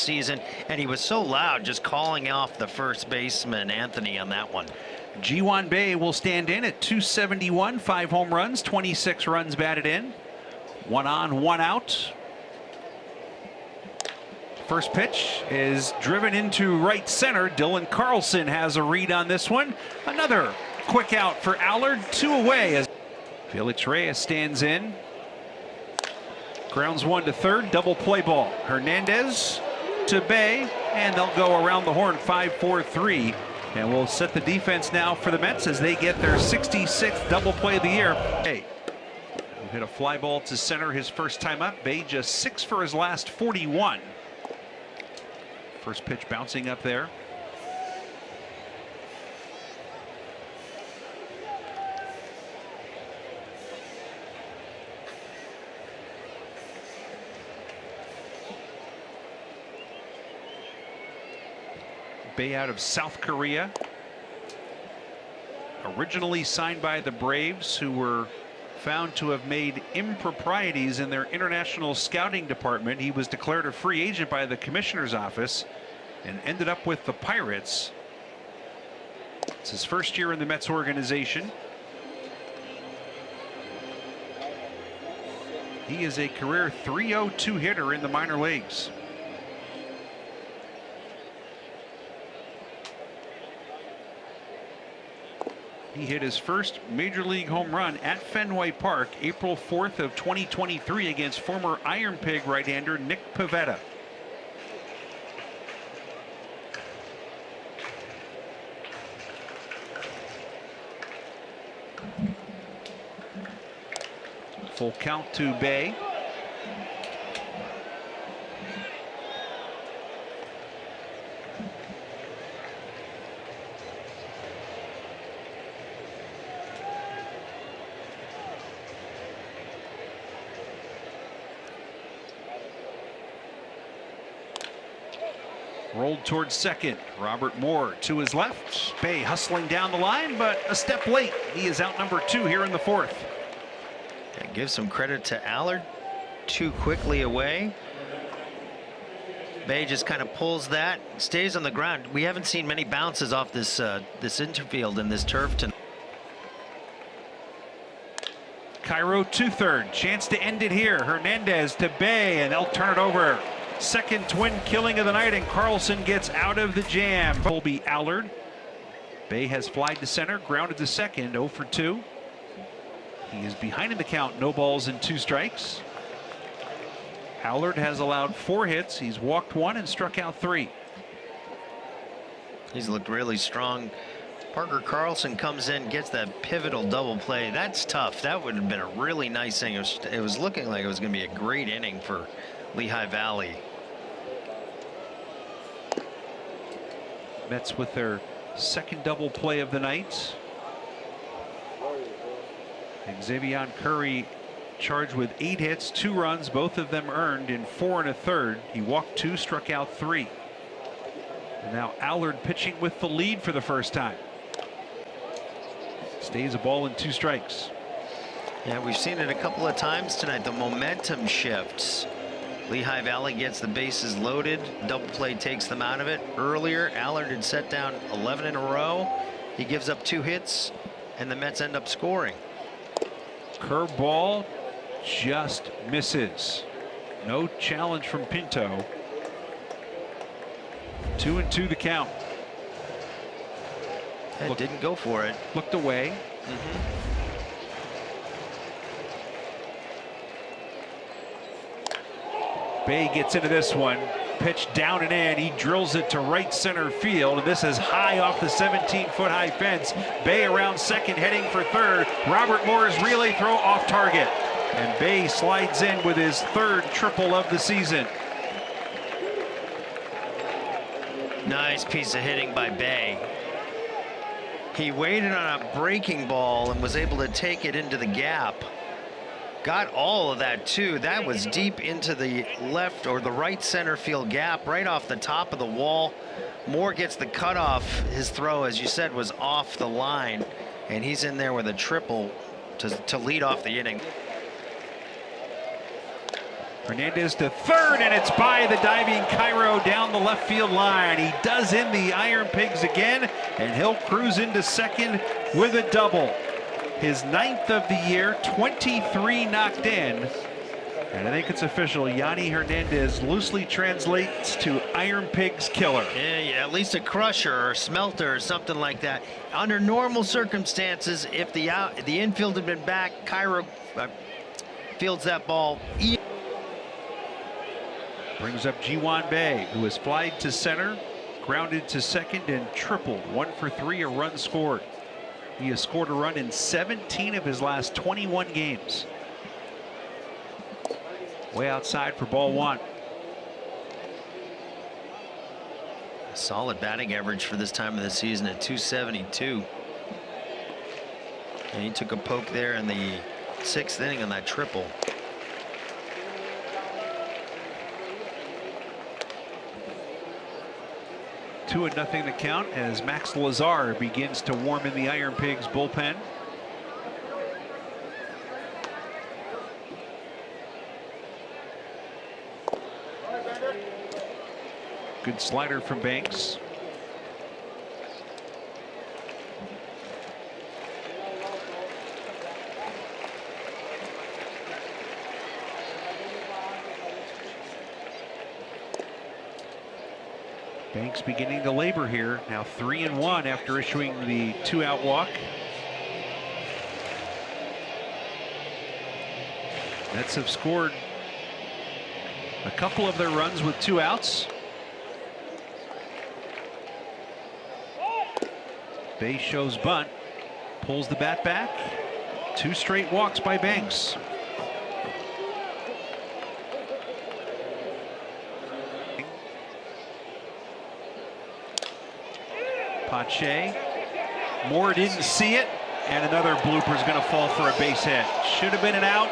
season, and he was so loud just calling off the first baseman Anthony on that one. Giwan Bay will stand in at 271, 5 home runs, 26 runs batted in, 1 on, 1 out. First pitch is driven into right center. Dylan Carlson has a read on this one. Another quick out for Allard, 2 away as Felix Reyes stands in. Grounds 1 to third, double play ball. Hernandez to Bay, and they'll go around the horn 5-4-3. And we'll set the defense now for the Mets as they get their 66th double play of the year. Bay hit a fly ball to center his first time up. Bay just 6 for his last 41. First pitch bouncing up there. Bay out of South Korea. Originally signed by the Braves, who were found to have made improprieties in their international scouting department. He was declared a free agent by the commissioner's office and ended up with the Pirates. It's his first year in the Mets organization. He is a career .302 hitter in the minor leagues. He hit his first major league home run at Fenway Park April 4th of 2023 against former Iron Pig right-hander Nick Pivetta. Full count to Bay. Rolled towards second. Robert Moore to his left. Bay hustling down the line, but a step late. He is out number 2 here in the 4th. Yeah, give some credit to Allard. Too quickly away. Bay just kind of pulls that, stays on the ground. We haven't seen many bounces off this this infield and this turf tonight. Cairo to third. Chance to end it here. Hernandez to Bay, and they'll turn it over. Second twin killing of the night, and Carlson gets out of the jam. Colby Allard. Bay has flied to center, grounded to second, 0 for 2. He is behind in the count, no balls and 2 strikes. Allard has allowed 4 hits. He's walked 1 and struck out 3. He's looked really strong. Parker Carlson comes in, gets that pivotal double play. That's tough. That would have been a really nice thing. It was looking like it was going to be a great inning for Lehigh Valley. Mets with their second double play of the night. Xavier Curry charged with 8 hits, 2 runs, both of them earned in 4 1/3. He walked 2, struck out 3. And now Allard pitching with the lead for the first time. Stays a ball and 2 strikes. Yeah, we've seen it a couple of times tonight. The momentum shifts. Lehigh Valley gets the bases loaded. Double play takes them out of it. Earlier, Allard had set down 11 in a row. He gives up 2 hits, and the Mets end up scoring. Curveball just misses. No challenge from Pinto. 2-2 the count. It didn't go for it. Looked away. Bay gets into this one. Pitch down and in. He drills it to right center field. And this is high off the 17-foot high fence. Bay around second, heading for third. Robert Moore's relay throw off target. And Bay slides in with his 3rd triple of the season. Nice piece of hitting by Bay. He waited on a breaking ball and was able to take it into the gap. Got all of that too. That was deep into the left or the right center field gap, right off the top of the wall. Moore gets the cutoff. His throw, as you said, was off the line, and he's in there with a triple to lead off the inning. Hernandez to third, and it's by the diving Cairo down the left field line. He does in the Iron Pigs again, and he'll cruise into second with a double. His 9th of the year, 23 knocked in. And I think it's official. Yanni Hernandez loosely translates to Iron Pigs killer. Yeah, at least a crusher or smelter or something like that. Under normal circumstances, if the infield had been back, Cairo fields that ball. Brings up Giwan Bay, who has flied to center, grounded to second, and tripled. 1 for 3, a run scored. He has scored a run in 17 of his last 21 games. Way outside for ball 1. A solid batting average for this time of the season at 272. And he took a poke there in the 6th inning on that triple. Two and nothing to count as Max Lazar begins to warm in the Iron Pigs bullpen. Good slider from Banks. Banks beginning to labor here. Now 3-1 after issuing the 2-out walk. Mets have scored a couple of their runs with 2 outs. Bay shows bunt, pulls the bat back. 2 straight walks by Banks. Pache. Moore didn't see it, and another blooper is going to fall for a base hit. Should have been an out.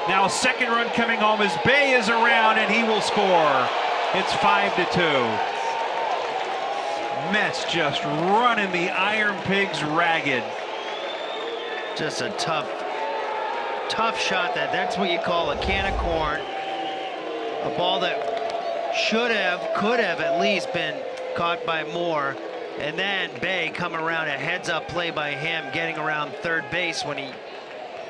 Now a second run coming home as Bay is around, and he will score. It's 5-2. Mets just running the Iron Pigs ragged. Just a tough shot. That's what you call a can of corn. A ball that could have at least been caught by Moore. And then Bay coming around, a heads-up play by him, getting around third base when he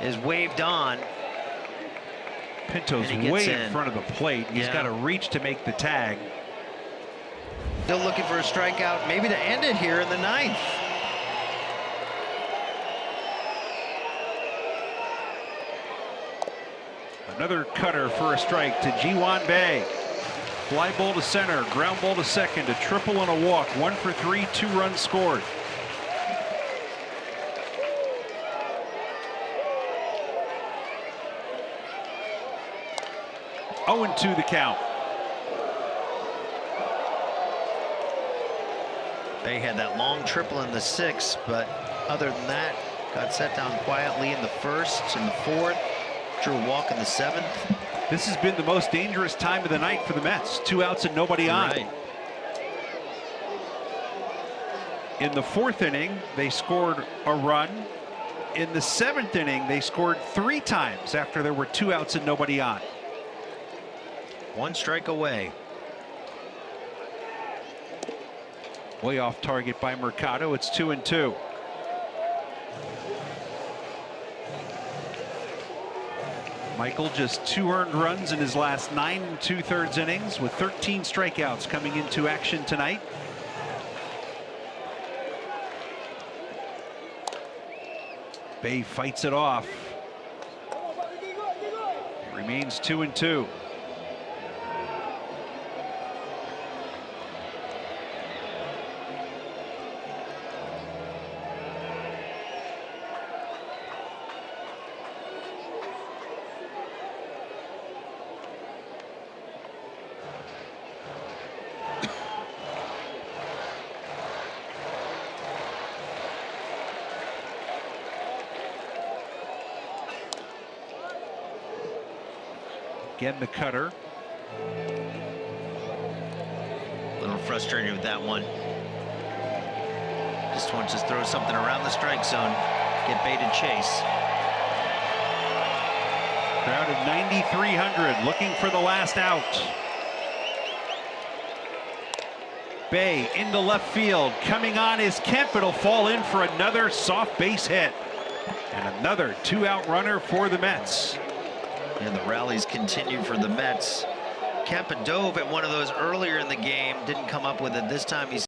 is waved on. Pinto's way in front of the plate. He's got to reach to make the tag. Still looking for a strikeout, maybe to end it here in the 9th. Another cutter for a strike to Giwan Bay. Fly ball to center, ground ball to second, a triple and a walk. 1 for 3, 2 runs scored. Oh, and 2 the count. They had that long triple in the 6th, but other than that, got set down quietly in the 1st and the 4th. Drew a walk in the 7th. This has been the most dangerous time of the night for the Mets. 2 outs and nobody on. Right. In the 4th inning, they scored a run. In the 7th inning, they scored 3 times after there were 2 outs and nobody on. 1 strike away. Way off target by Mercado. It's 2-2. Michael just 2 earned runs in his last 9 2/3 innings, with 13 strikeouts coming into action tonight. Bay fights it off. It remains 2-2. Again, the cutter. A little frustrated with that one. Just wants to throw something around the strike zone. Get baited chase. Crowd of 9,300 looking for the last out. Bay into left field. Coming on is Kemp. It'll fall in for another soft base hit. And another 2-out runner for the Mets. And the rallies continue for the Mets. Kemp dove at one of those earlier in the game. Didn't come up with it this time. He's